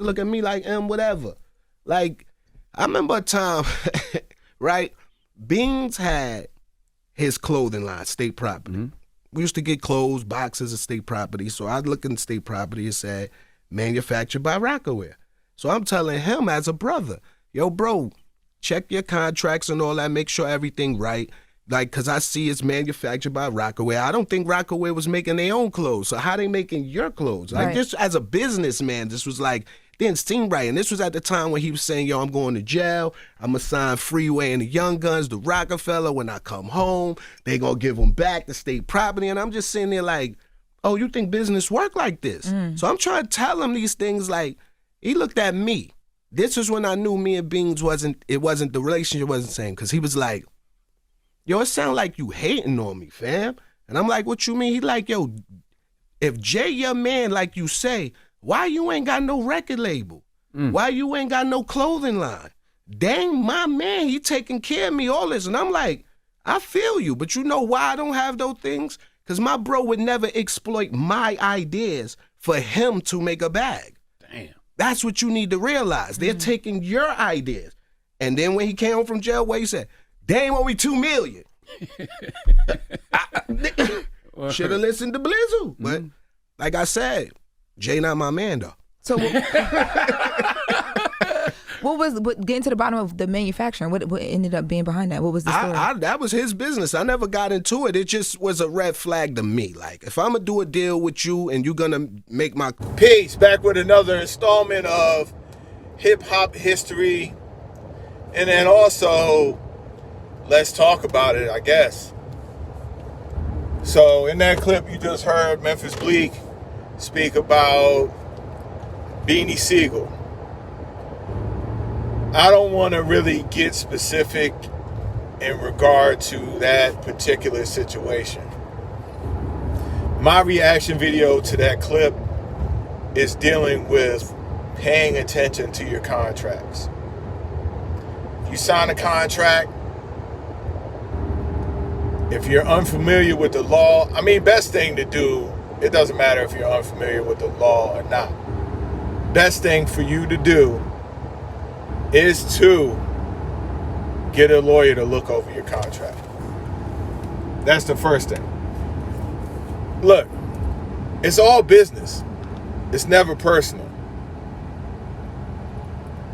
look at me like whatever. Like, I remember a time, right? Beans had his clothing line, state property. Mm-hmm. We used to get clothes, boxes of state property. So I'd look in state property and say, manufactured by Rockaware. So I'm telling him as a brother, yo, bro, check your contracts and all that, make sure everything right. Like, because I see it's manufactured by Rockaware. I don't think Rockaware was making their own clothes. So how they making your clothes? Like, just as a businessman, this was like, didn't seem right. And this was at the time when he was saying, yo, I'm going to jail. I'm going to sign Freeway and the Young Guns, the Rockefeller. When I come home, they going to give them back the state property. And I'm just sitting there like, oh, you think business work like this? So I'm trying to tell him these things. Like, he looked at me. This is when I knew me and Beans the relationship wasn't the same. Because he was like, yo, it sound like you hating on me, fam. And I'm like, what you mean? He like, yo, if Jay your man, like you say, why you ain't got no record label? Why you ain't got no clothing line? Dang, my man, he taking care of me, all this. And I'm like, I feel you, but you know why I don't have those things? Because my bro would never exploit my ideas for him to make a bag. Damn. That's what you need to realize. They're taking your ideas. And then when he came home from jail, what he said? They ain't owe me $2 million. Should have listened to Blizzle. But like I said, Jay not my man though. So getting to the bottom of the manufacturing, what ended up being behind that? What was the story? That was his business. I never got into it. It just was a red flag to me. Like, if I'm going to do a deal with you and you're going to make my... Peace, back with another installment of hip-hop history. And then also, let's talk about it, I guess. So in that clip, you just heard Memphis Bleek speak about Beanie Sigel. I don't want to really get specific in regard to that particular situation. My reaction video to that clip is dealing with paying attention to your contracts. If you sign a contract, if you're unfamiliar with the law, best thing to do, it doesn't matter if you're unfamiliar with the law or not. Best thing for you to do is to get a lawyer to look over your contract. That's the first thing. Look, it's all business. It's never personal.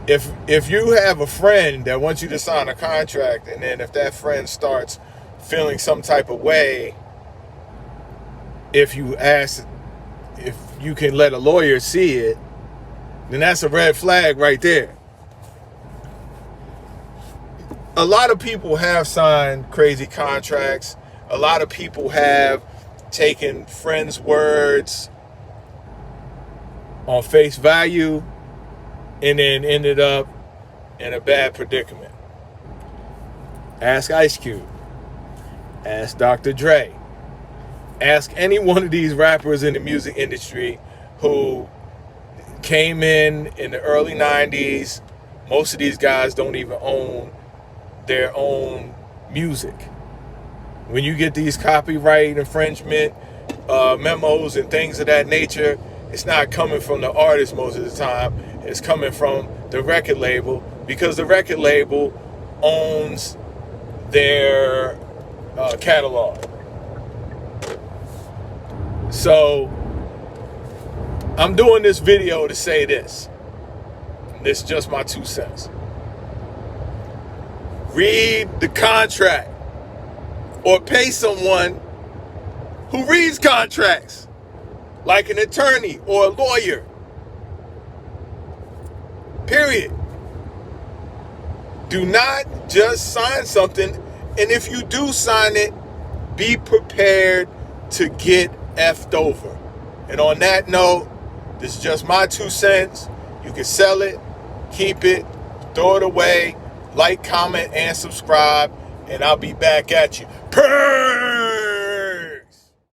If you have a friend that wants you to sign a contract, and then if that friend starts feeling some type of way, if you ask if you can let a lawyer see it, then that's a red flag right there. A lot of people have signed crazy contracts. A lot of people have taken friends' words on face value and then ended up in a bad predicament. Ask Ice Cube. Ask Dr. Dre. Ask any one of these rappers in the music industry who came in the early 90s. Most of these guys don't even own their own music. When you get these copyright infringement memos and things of that nature, it's not coming from the artist most of the time. It's coming from the record label, because the record label owns their catalog. So I'm doing this video to say this. This is just my 2 cents. Read the contract, or pay someone who reads contracts, like an attorney or a lawyer. Period. Do not just sign something, and if you do sign it, be prepared to get effed over. And on that note, this is just my 2 cents. You can sell it, keep it, throw it away. Like, comment, and subscribe, and I'll be back at you. Peace!